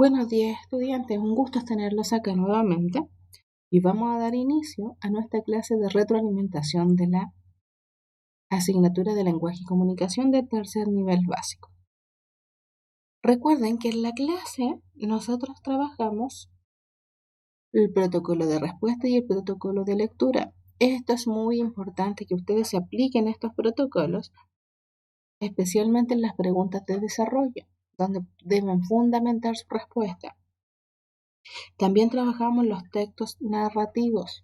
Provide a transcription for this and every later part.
Buenos días, estudiantes, un gusto tenerlos acá nuevamente y vamos a dar inicio a nuestra clase de retroalimentación de la asignatura de lenguaje y comunicación de tercer nivel básico. Recuerden que en la clase nosotros trabajamos el protocolo de respuesta y el protocolo de lectura. Esto es muy importante que ustedes se apliquen estos protocolos, especialmente en las preguntas de desarrollo, donde deben fundamentar su respuesta. También trabajamos los textos narrativos.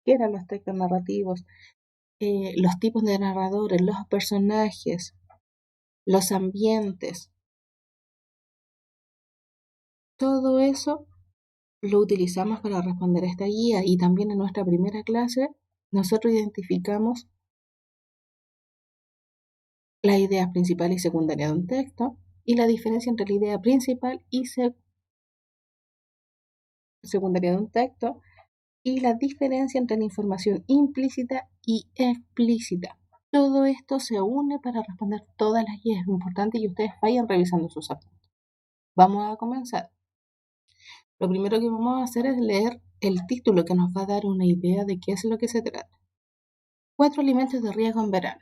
¿Qué eran los textos narrativos? Los tipos de narradores, los personajes, los ambientes. Todo eso lo utilizamos para responder esta guía, y también en nuestra primera clase nosotros identificamos la idea principal y secundaria de un texto y la diferencia entre la idea principal y secundaria de un texto y la diferencia entre la información implícita y explícita. Todo esto se une para responder todas las guías. Es importante que ustedes vayan revisando sus apuntes. Vamos a comenzar. Lo primero que vamos a hacer es leer el título, que nos va a dar una idea de qué es lo que se trata. 4 alimentos de riesgo en verano.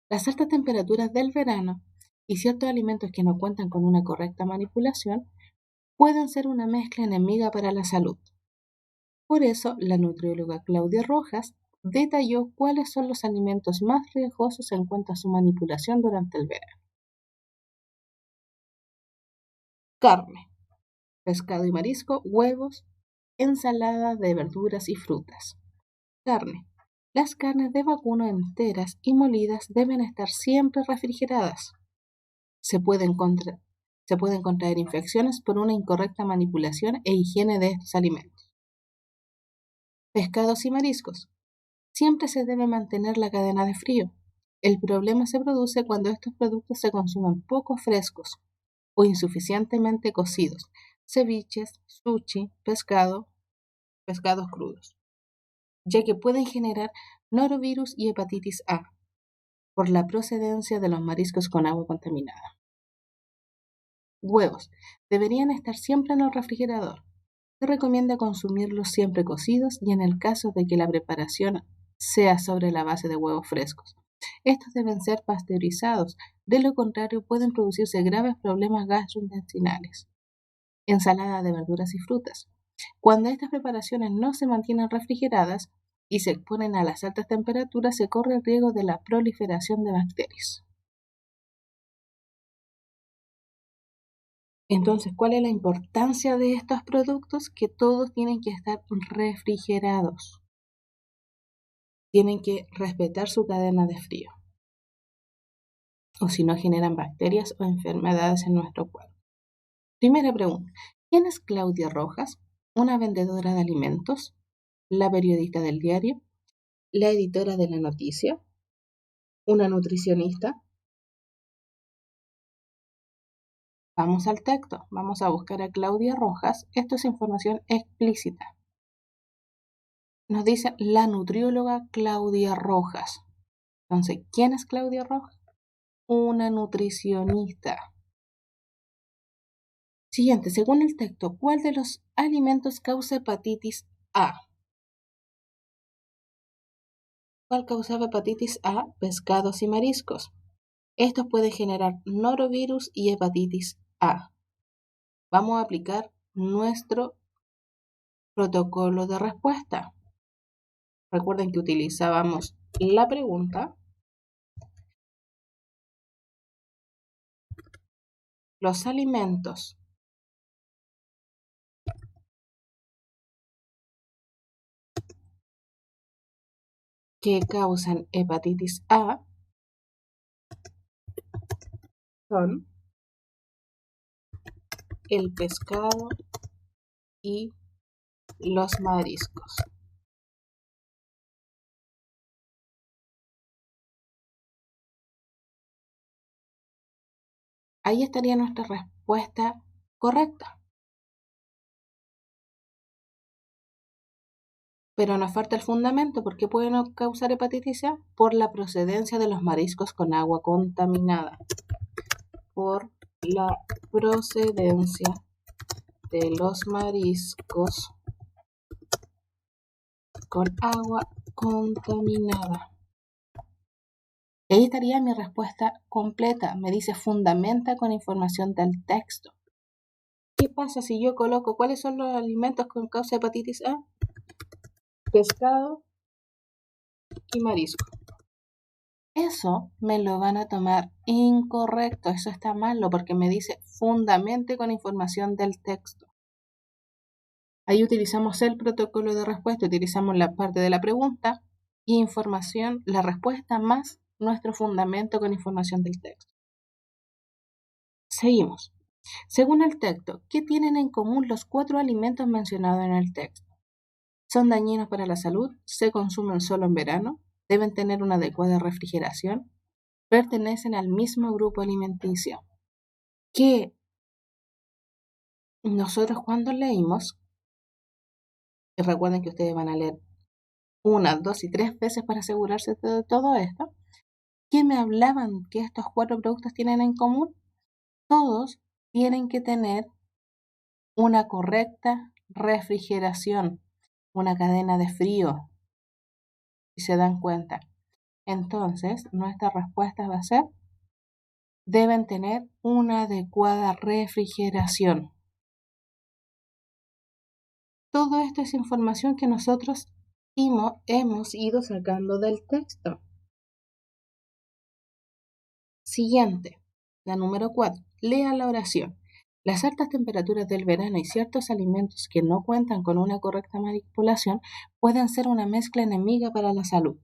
Las altas temperaturas del verano y ciertos alimentos que no cuentan con una correcta manipulación pueden ser una mezcla enemiga para la salud. Por eso, la nutrióloga Claudia Rojas detalló cuáles son los alimentos más riesgosos en cuanto a su manipulación durante el verano. Carne, pescado y marisco, huevos, ensalada de verduras y frutas. Carne. Las carnes de vacuno enteras y molidas deben estar siempre refrigeradas. Se pueden contraer infecciones por una incorrecta manipulación e higiene de estos alimentos. Pescados y mariscos. Siempre se debe mantener la cadena de frío. El problema se produce cuando estos productos se consumen poco frescos o insuficientemente cocidos, ceviches, sushi, pescados crudos, ya que pueden generar norovirus y hepatitis A por la procedencia de los mariscos con agua contaminada. Huevos. Deberían estar siempre en el refrigerador. Se recomienda consumirlos siempre cocidos y en el caso de que la preparación sea sobre la base de huevos frescos. Estos deben ser pasteurizados, de lo contrario pueden producirse graves problemas gastrointestinales. Ensalada de verduras y frutas. Cuando estas preparaciones no se mantienen refrigeradas y se exponen a las altas temperaturas, se corre el riesgo de la proliferación de bacterias. Entonces, ¿cuál es la importancia de estos productos? Que todos tienen que estar refrigerados. Tienen que respetar su cadena de frío, o si no generan bacterias o enfermedades en nuestro cuerpo. Primera pregunta. ¿Quién es Claudia Rojas? ¿Una vendedora de alimentos? ¿La periodista del diario? ¿La editora de la noticia? ¿Una nutricionista? Vamos al texto. Vamos a buscar a Claudia Rojas. Esto es información explícita. Nos dice la nutrióloga Claudia Rojas. Entonces, ¿quién es Claudia Rojas? Una nutricionista. Siguiente, según el texto, ¿cuál de los alimentos causa hepatitis A? ¿Cuál causaba hepatitis A? Pescados y mariscos. Estos pueden generar norovirus y hepatitis A. Vamos a aplicar nuestro protocolo de respuesta. Recuerden que utilizábamos la pregunta, los alimentos que causan hepatitis A son el pescado y los mariscos. Ahí estaría nuestra respuesta correcta. Pero nos falta el fundamento. ¿Por qué pueden causar hepatitis A? Por la procedencia de los mariscos con agua contaminada. Por la procedencia de los mariscos con agua contaminada. Y ahí estaría mi respuesta completa. Me dice fundamenta con información del texto. ¿Qué pasa si yo coloco cuáles son los alimentos con causa de hepatitis A? Pescado y marisco. Eso me lo van a tomar incorrecto, eso está malo porque me dice fundamente con información del texto. Ahí utilizamos el protocolo de respuesta, utilizamos la parte de la pregunta, información, la respuesta más nuestro fundamento con información del texto. Seguimos. Según el texto, ¿qué tienen en común los 4 alimentos mencionados en el texto? ¿Son dañinos para la salud? ¿Se consumen solo en verano? ¿Deben tener una adecuada refrigeración? ¿Pertenecen al mismo grupo alimenticio? Que nosotros cuando leímos, y recuerden que ustedes van a leer 1, 2 y 3 veces para asegurarse de todo esto, ¿qué me hablaban que estos 4 productos tienen en común? Todos tienen que tener una correcta refrigeración, una cadena de frío, si se dan cuenta. Entonces, nuestra respuesta va a ser, deben tener una adecuada refrigeración. Todo esto es información que nosotros hemos ido sacando del texto. Siguiente, la número 4. Lea la oración. Las altas temperaturas del verano y ciertos alimentos que no cuentan con una correcta manipulación pueden ser una mezcla enemiga para la salud.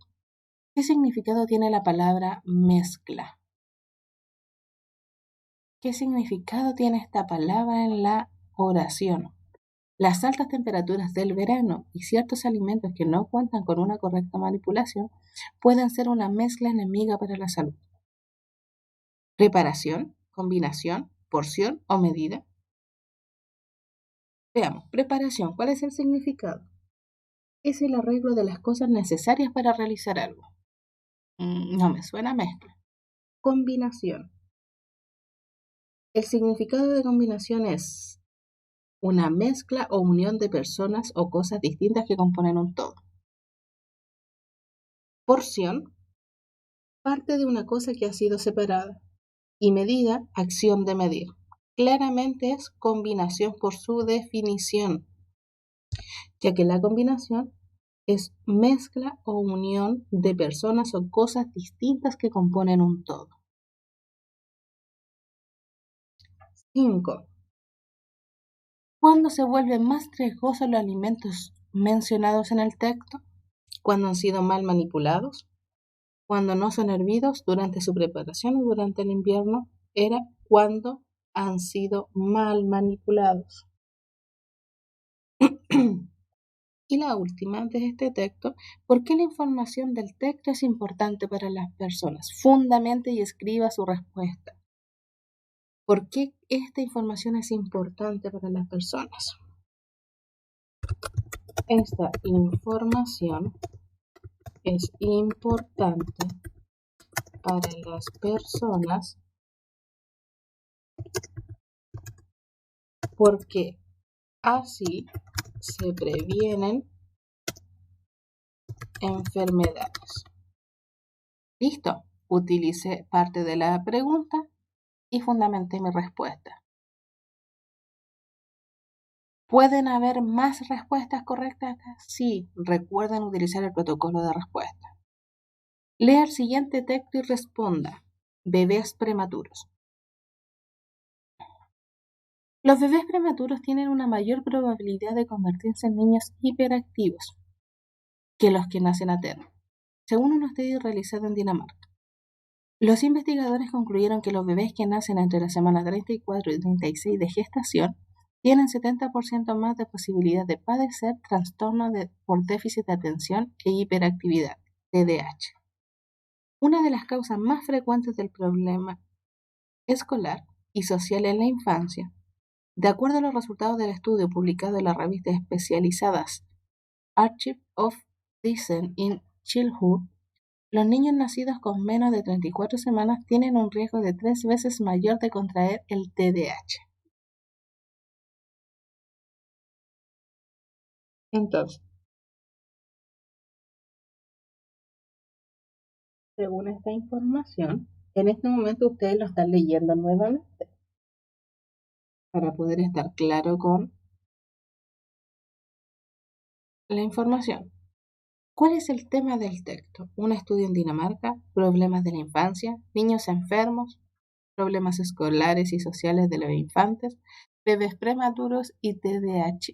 ¿Qué significado tiene la palabra mezcla? ¿Qué significado tiene esta palabra en la oración? Las altas temperaturas del verano y ciertos alimentos que no cuentan con una correcta manipulación pueden ser una mezcla enemiga para la salud. Preparación, combinación, porción o medida. Veamos, preparación, ¿cuál es el significado? Es el arreglo de las cosas necesarias para realizar algo. No me suena mezcla. Combinación. El significado de combinación es una mezcla o unión de personas o cosas distintas que componen un todo. Porción, parte de una cosa que ha sido separada. Y medida, acción de medir. Claramente es combinación por su definición, ya que la combinación es mezcla o unión de personas o cosas distintas que componen un todo. 5. ¿Cuándo se vuelven más riesgosos los alimentos mencionados en el texto? ¿Cuándo han sido mal manipulados? ¿Cuando no son hervidos durante su preparación o durante el invierno? Era cuando han sido mal manipulados. Y la última de este texto, ¿por qué la información del texto es importante para las personas? Fundamente y escriba su respuesta. ¿Por qué esta información es importante para las personas? Esta información es importante para las personas porque así se previenen enfermedades. Listo, utilicé parte de la pregunta y fundamenté mi respuesta. ¿Pueden haber más respuestas correctas acá? Sí, recuerden utilizar el protocolo de respuesta. Lea el siguiente texto y responda. Bebés prematuros. Los bebés prematuros tienen una mayor probabilidad de convertirse en niños hiperactivos que los que nacen a termo, según un estudio realizado en Dinamarca. Los investigadores concluyeron que los bebés que nacen entre las semanas 34 y 36 de gestación tienen 70% más de posibilidad de padecer trastorno por déficit de atención e hiperactividad, TDAH. Una de las causas más frecuentes del problema escolar y social en la infancia, de acuerdo a los resultados del estudio publicado en las revistas especializadas Archive of Design in Childhood Los niños nacidos con menos de 34 semanas tienen un riesgo de 3 veces mayor de contraer el TDAH. Entonces, según esta información, en este momento ustedes lo están leyendo nuevamente para poder estar claro con la información. ¿Cuál es el tema del texto? Un estudio en Dinamarca, problemas de la infancia, niños enfermos, problemas escolares y sociales de los infantes, bebés prematuros y TDAH.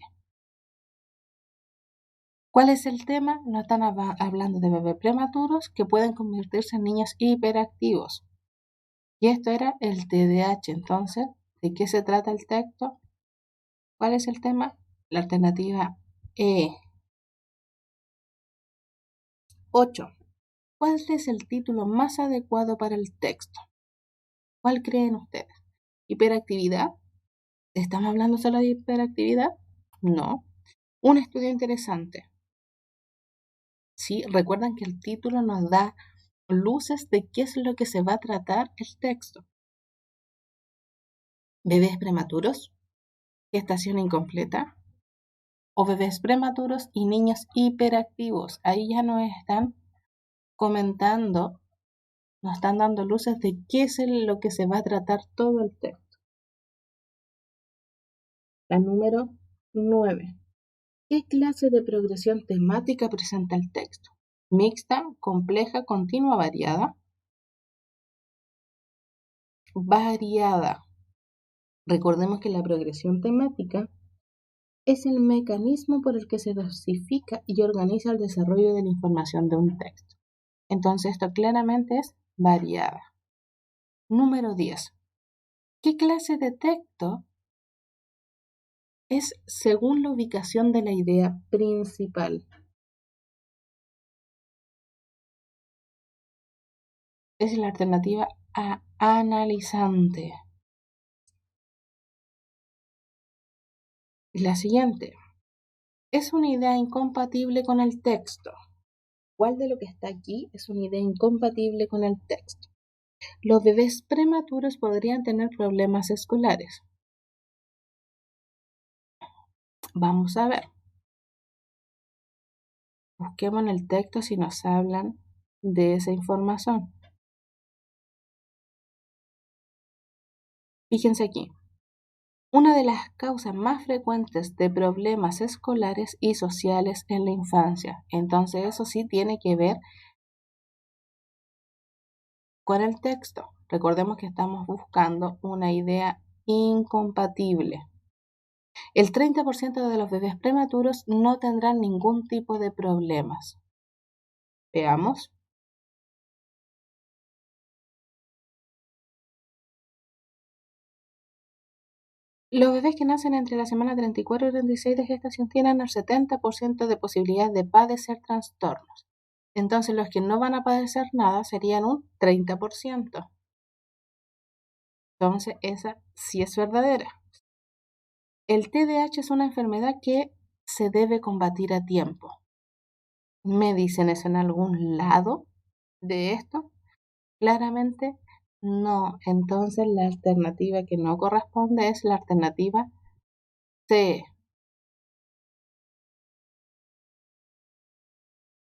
¿Cuál es el tema? No están hablando de bebés prematuros que pueden convertirse en niños hiperactivos. Y esto era el TDAH. Entonces, ¿de qué se trata el texto? ¿Cuál es el tema? La alternativa E. 8. ¿Cuál es el título más adecuado para el texto? ¿Cuál creen ustedes? ¿Hiperactividad? ¿Estamos hablando solo de hiperactividad? No. Un estudio interesante. ¿Sí? Recuerdan que el título nos da luces de qué es lo que se va a tratar el texto. ¿Bebés prematuros? ¿Gestación incompleta? ¿O bebés prematuros y niños hiperactivos? Ahí ya nos están comentando, nos están dando luces de qué es lo que se va a tratar todo el texto. La número 9. ¿Qué clase de progresión temática presenta el texto? ¿Mixta, compleja, continua, variada? Variada. Recordemos que la progresión temática es el mecanismo por el que se dosifica y organiza el desarrollo de la información de un texto. Entonces, esto claramente es variada. Número 10. ¿Qué clase de texto es según la ubicación de la idea principal? Es la alternativa A, analizante. La siguiente. Es una idea incompatible con el texto. ¿Cuál de lo que está aquí es una idea incompatible con el texto? Los bebés prematuros podrían tener problemas escolares. Vamos a ver. Busquemos en el texto si nos hablan de esa información. Fíjense aquí. Una de las causas más frecuentes de problemas escolares y sociales en la infancia. Entonces eso sí tiene que ver con el texto. Recordemos que estamos buscando una idea incompatible. El 30% de los bebés prematuros no tendrán ningún tipo de problemas. Veamos. Los bebés que nacen entre la semana 34 y 36 de gestación tienen el 70% de posibilidad de padecer trastornos. Entonces los que no van a padecer nada serían un 30%. Entonces esa sí es verdadera. El TDAH es una enfermedad que se debe combatir a tiempo. ¿Me dicen eso en algún lado de esto? Claramente no. Entonces la alternativa que no corresponde es la alternativa C.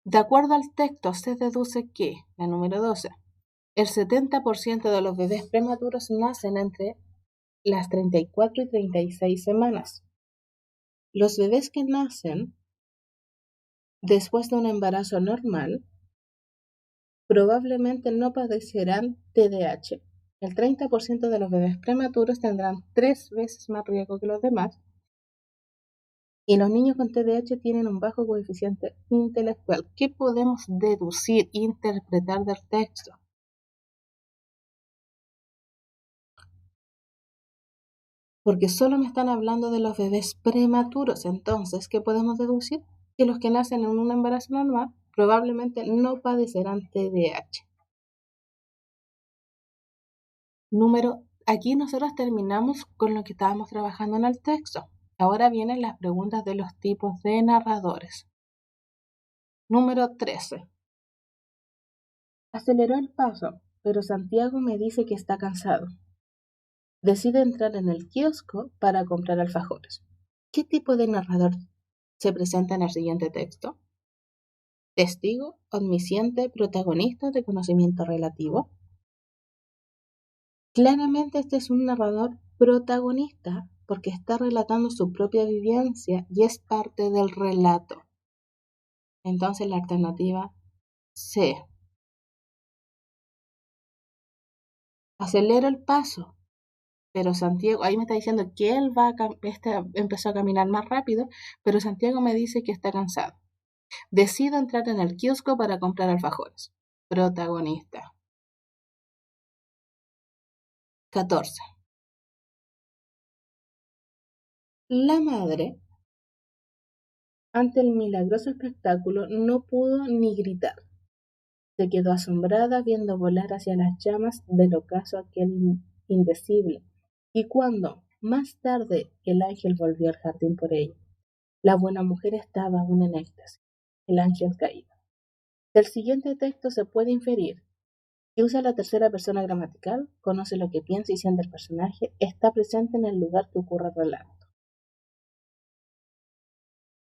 De acuerdo al texto se deduce que, la número 12, el 70% de los bebés prematuros nacen entre las 34 y 36 semanas. Los bebés que nacen después de un embarazo normal probablemente no padecerán TDAH. El 30% de los bebés prematuros tendrán 3 veces más riesgo que los demás. Y los niños con TDAH tienen un bajo coeficiente intelectual. ¿Qué podemos deducir, interpretar del texto? Porque solo me están hablando de los bebés prematuros. Entonces, ¿qué podemos deducir? Que los que nacen en un embarazo normal probablemente no padecerán TDAH. Aquí nosotros terminamos con lo que estábamos trabajando en el texto. Ahora vienen las preguntas de los tipos de narradores. Número 13. Aceleró el paso, pero Santiago me dice que está cansado. Decide entrar en el kiosco para comprar alfajores. ¿Qué tipo de narrador se presenta en el siguiente texto? Testigo, omnisciente, protagonista de conocimiento relativo. Claramente este es un narrador protagonista porque está relatando su propia vivencia y es parte del relato. Entonces la alternativa C. Acelera el paso, pero Santiago, ahí me está diciendo que él empezó a caminar más rápido, pero Santiago me dice que está cansado. Decido entrar en el kiosco para comprar alfajores. Protagonista. 14. La madre, ante el milagroso espectáculo, no pudo ni gritar. Se quedó asombrada viendo volar hacia las llamas del ocaso aquel indecible. Y cuando, más tarde, el ángel volvió al jardín por ella, la buena mujer estaba aún en éxtasis, el ángel caído. Del siguiente texto se puede inferir que usa la tercera persona gramatical, conoce lo que piensa y siente el personaje, está presente en el lugar que ocurre el relato.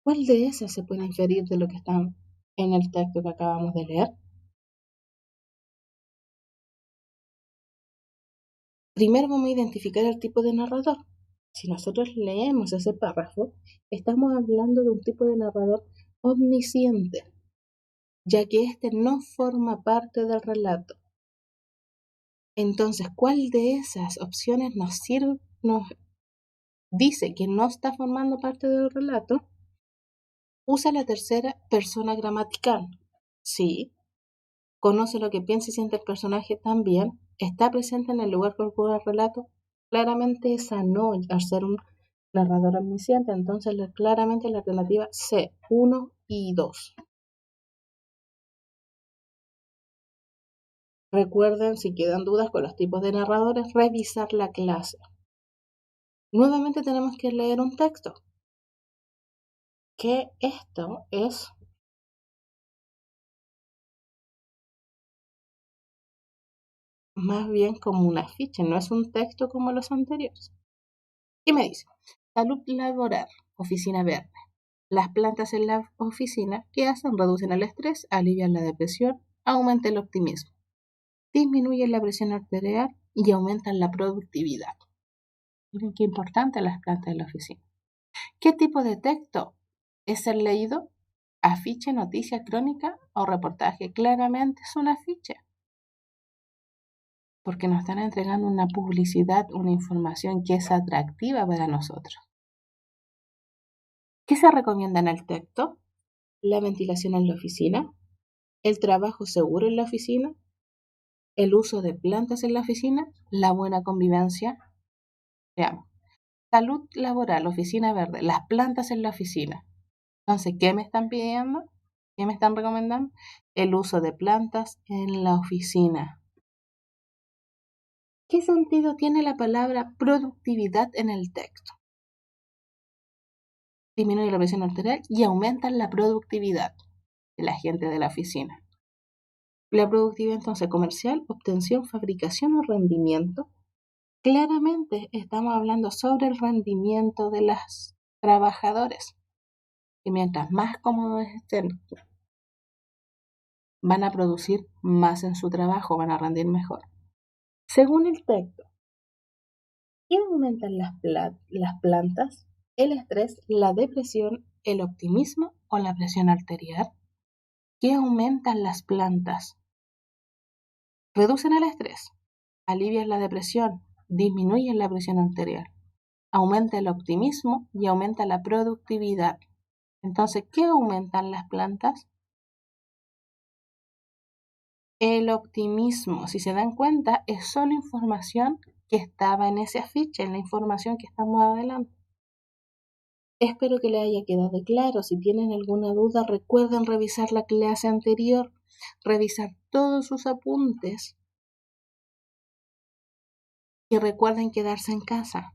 ¿Cuál de esas se puede inferir de lo que está en el texto que acabamos de leer? Primero vamos a identificar el tipo de narrador. Si nosotros leemos ese párrafo, estamos hablando de un tipo de narrador omnisciente, ya que éste no forma parte del relato. Entonces, ¿cuál de esas opciones nos dice que no está formando parte del relato? Usa la tercera persona gramatical. Sí. Conoce lo que piensa y siente el personaje también. Está presente en el lugar que ocurre el relato. Claramente esa no, al ser un narrador omnisciente. Entonces, claramente la alternativa C, 1 y 2. Recuerden, si quedan dudas con los tipos de narradores, revisar la clase. Nuevamente tenemos que leer un texto. Que esto es más bien como un afiche, no es un texto como los anteriores. ¿Qué me dice? Salud laboral, oficina verde. Las plantas en la oficina, ¿qué hacen? Reducen el estrés, alivian la depresión, aumentan el optimismo, disminuyen la presión arterial y aumentan la productividad. Miren qué importante las plantas en la oficina. ¿Qué tipo de texto es el leído? ¿Afiche, noticia, crónica o reportaje? Claramente es un afiche, porque nos están entregando una publicidad, una información que es atractiva para nosotros. ¿Qué se recomienda en el texto? La ventilación en la oficina, el trabajo seguro en la oficina, el uso de plantas en la oficina, la buena convivencia. Veamos. Salud laboral, oficina verde, las plantas en la oficina. Entonces, ¿qué me están pidiendo? ¿Qué me están recomendando? El uso de plantas en la oficina. ¿Qué sentido tiene la palabra productividad en el texto? Disminuye la presión arterial y aumenta la productividad de la gente de la oficina. La productividad entonces comercial, obtención, fabricación o rendimiento. Claramente estamos hablando sobre el rendimiento de los trabajadores, que mientras más cómodos estén, van a producir más en su trabajo, van a rendir mejor. Según el texto, ¿qué aumentan las plantas? El estrés, la depresión, el optimismo o la presión arterial. ¿Qué aumentan las plantas? Reducen el estrés, alivian la depresión, disminuyen la presión arterial, aumenta el optimismo y aumenta la productividad. Entonces, ¿qué aumentan las plantas? El optimismo, si se dan cuenta, es solo información que estaba en ese afiche, en la información que estamos adelante. Espero que les haya quedado claro. Si tienen alguna duda, recuerden revisar la clase anterior, revisar todos sus apuntes y recuerden quedarse en casa.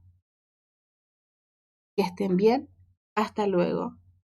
Que estén bien. Hasta luego.